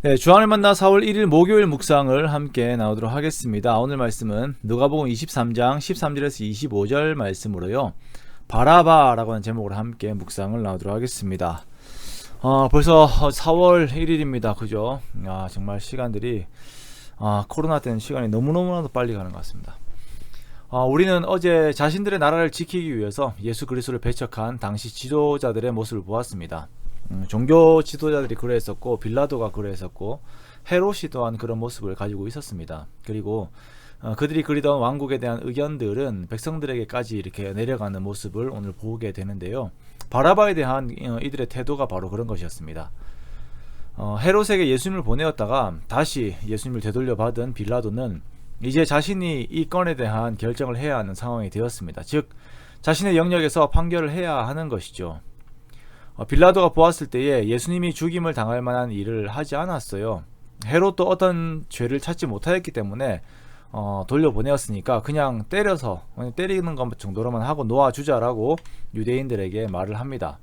네, 주안을 만나 4월 1일 목요일 묵상을 함께 나누도록 하겠습니다. 오늘 말씀은 누가복음 23장 13절에서 25절 말씀으로요. 바라바라고 하는 제목으로 함께 묵상을 나누도록 하겠습니다. 벌써 4월 1일입니다. 그죠? 정말 시간들이 코로나 때는 시간이 너무너무나도 빨리 가는 것 같습니다. 우리는 어제 자신들의 나라를 지키기 위해서 예수 그리스도를 배척한 당시 지도자들의 모습을 보았습니다. 종교 지도자들이 그러했었고 빌라도가 그러했었고 헤롯이 또한 그런 모습을 가지고 있었습니다. 그리고 그들이 그리던 왕국에 대한 의견들은 백성들에게까지 이렇게 내려가는 모습을 오늘 보게 되는데요. 바라바에 대한 이들의 태도가 바로 그런 것이었습니다. 헤롯에게 예수님을 보내었다가 다시 예수님을 되돌려 받은 빌라도는 이제 자신이 이 건에 대한 결정을 해야 하는 상황이 되었습니다. 즉 자신의 영역에서 판결을 해야 하는 것이죠. 빌라도가 보았을 때에 예수님이 죽임을 당할 만한 일을 하지 않았어요. 헤롯도 어떤 죄를 찾지 못하였기 때문에 돌려보내었으니까 그냥 때리는 것 정도로만 하고 놓아주자라고 유대인들에게 말을 합니다.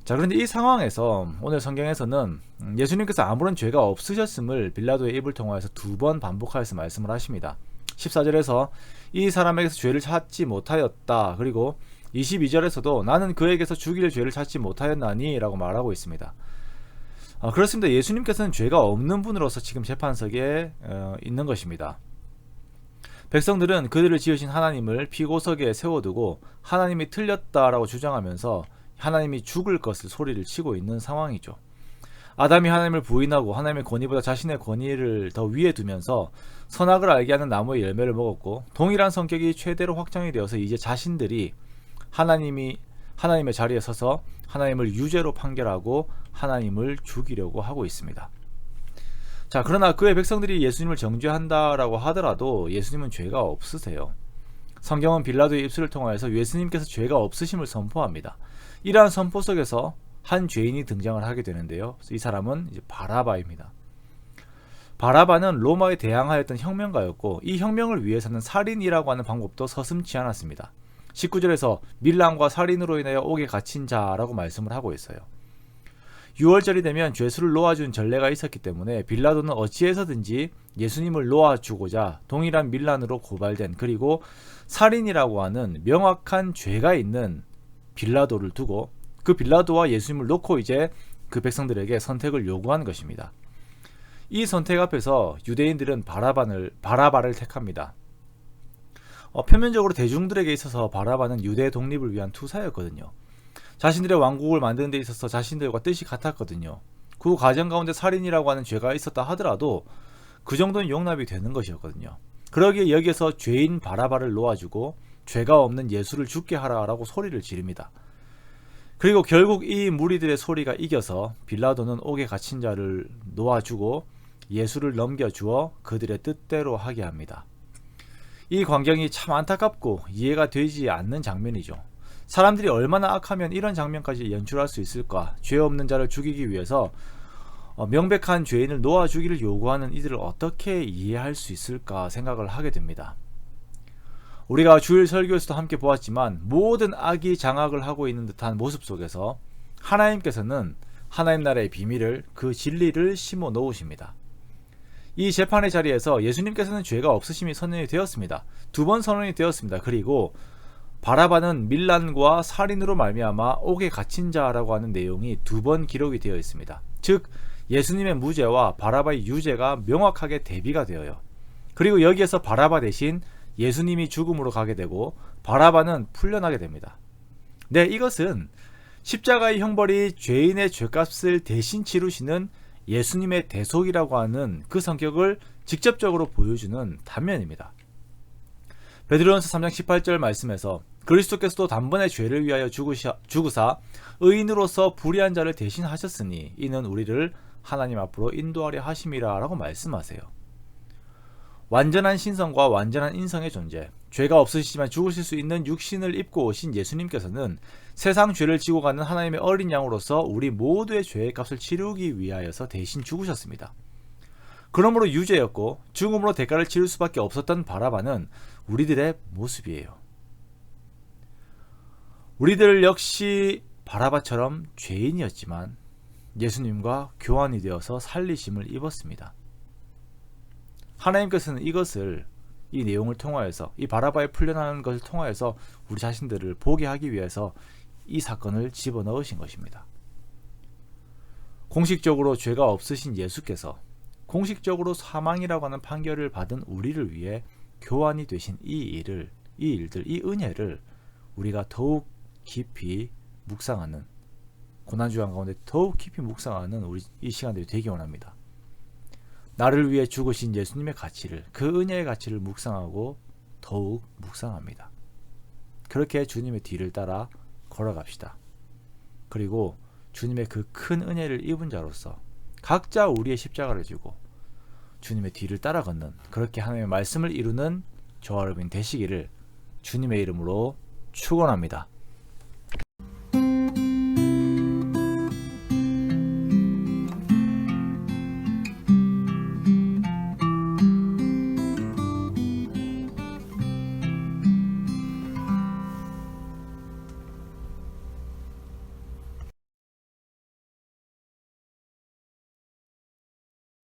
자, 그런데 이 상황에서 오늘 성경에서는 예수님께서 아무런 죄가 없으셨음을 빌라도의 입을 통하여서 2번 반복하여서 말씀을 하십니다. 14절에서 이 사람에게서 죄를 찾지 못하였다. 그리고 22절에서도 나는 그에게서 죽일 죄를 찾지 못하였나니 라고 말하고 있습니다. 그렇습니다. 예수님께서는 죄가 없는 분으로서 지금 재판석에 있는 것입니다. 백성들은 그들을 지으신 하나님을 피고석에 세워두고 하나님이 틀렸다라고 주장하면서 하나님이 죽을 것을 소리를 치고 있는 상황이죠. 아담이 하나님을 부인하고 하나님의 권위보다 자신의 권위를 더 위에 두면서 선악을 알게 하는 나무의 열매를 먹었고 동일한 성격이 최대로 확장이 되어서 이제 자신들이 하나님의 자리에 서서 하나님을 유죄로 판결하고 하나님을 죽이려고 하고 있습니다. 자, 그러나 그의 백성들이 예수님을 정죄한다라고 하더라도 예수님은 죄가 없으세요. 성경은 빌라도의 입술을 통하여서 예수님께서 죄가 없으심을 선포합니다. 이러한 선포 속에서 한 죄인이 등장을 하게 되는데요. 이 사람은 이제 바라바입니다. 바라바는 로마에 대항하였던 혁명가였고 이 혁명을 위해서는 살인이라고 하는 방법도 서슴지 않았습니다. 19절에서 밀란과 살인으로 인하여 옥에 갇힌 자라고 말씀을 하고 있어요. 6월절이 되면 죄수를 놓아준 전례가 있었기 때문에 빌라도는 어찌해서든지 예수님을 놓아주고자 동일한 밀란으로 고발된, 그리고 살인이라고 하는 명확한 죄가 있는 빌라도를 두고 그 빌라도와 예수님을 놓고 이제 그 백성들에게 선택을 요구한 것입니다. 이 선택 앞에서 유대인들은 바라바를 택합니다. 표면적으로 대중들에게 있어서 바라바는 유대 독립을 위한 투사였거든요. 자신들의 왕국을 만드는 데 있어서 자신들과 뜻이 같았거든요. 그 과정 가운데 살인이라고 하는 죄가 있었다 하더라도 그 정도는 용납이 되는 것이었거든요. 그러기에 여기에서 죄인 바라바를 놓아주고 죄가 없는 예수를 죽게 하라라고 소리를 지릅니다. 그리고 결국 이 무리들의 소리가 이겨서 빌라도는 옥에 갇힌 자를 놓아주고 예수를 넘겨주어 그들의 뜻대로 하게 합니다. 이 광경이 참 안타깝고 이해가 되지 않는 장면이죠. 사람들이 얼마나 악하면 이런 장면까지 연출할 수 있을까? 죄 없는 자를 죽이기 위해서 명백한 죄인을 놓아주기를 요구하는 이들을 어떻게 이해할 수 있을까 생각을 하게 됩니다. 우리가 주일 설교에서도 함께 보았지만 모든 악이 장악을 하고 있는 듯한 모습 속에서 하나님께서는 하나님 나라의 비밀을, 그 진리를 심어 놓으십니다. 이 재판의 자리에서 예수님께서는 죄가 없으심이 선언이 되었습니다. 2번 선언이 되었습니다. 그리고 바라바는 밀란과 살인으로 말미암아 옥에 갇힌 자라고 하는 내용이 2번 기록이 되어 있습니다. 즉 예수님의 무죄와 바라바의 유죄가 명확하게 대비가 되어요. 그리고 여기에서 바라바 대신 예수님이 죽음으로 가게 되고 바라바는 풀려나게 됩니다. 네, 이것은 십자가의 형벌이 죄인의 죄값을 대신 치르시는 예수님의 대속이라고 하는 그 성격을 직접적으로 보여주는 단면입니다. 베드로전서 3장 18절 말씀에서 그리스도께서도 단번에 죄를 위하여 죽으사 의인으로서 불의한 자를 대신하셨으니 이는 우리를 하나님 앞으로 인도하려 하심이라 라고 말씀하세요. 완전한 신성과 완전한 인성의 존재, 죄가 없으시지만 죽으실 수 있는 육신을 입고 오신 예수님께서는 세상 죄를 지고 가는 하나님의 어린 양으로서 우리 모두의 죄의 값을 치르기 위하여서 대신 죽으셨습니다. 그러므로 유죄였고 죽음으로 대가를 치를 수밖에 없었던 바라바는 우리들의 모습이에요. 우리들 역시 바라바처럼 죄인이었지만 예수님과 교환이 되어서 살리심을 입었습니다. 하나님께서는 이 내용을 통하여서, 이 바라바에 풀려나는 것을 통하여서 우리 자신들을 보게 하기 위해서 이 사건을 집어넣으신 것입니다. 공식적으로 죄가 없으신 예수께서 공식적으로 사망이라고 하는 판결을 받은 우리를 위해 교환이 되신 이 은혜를 우리가 더욱 깊이 묵상하는, 고난주간 가운데 더욱 깊이 묵상하는 우리 이 시간들이 되기 원합니다. 나를 위해 죽으신 예수님의 가치를, 그 은혜의 가치를 묵상하고 더욱 묵상합니다. 그렇게 주님의 뒤를 따라 걸어갑시다. 그리고 주님의 그 큰 은혜를 입은 자로서 각자 우리의 십자가를 지고 주님의 뒤를 따라 걷는, 그렇게 하나님의 말씀을 이루는 저와 여러분 되시기를 주님의 이름으로 축원합니다.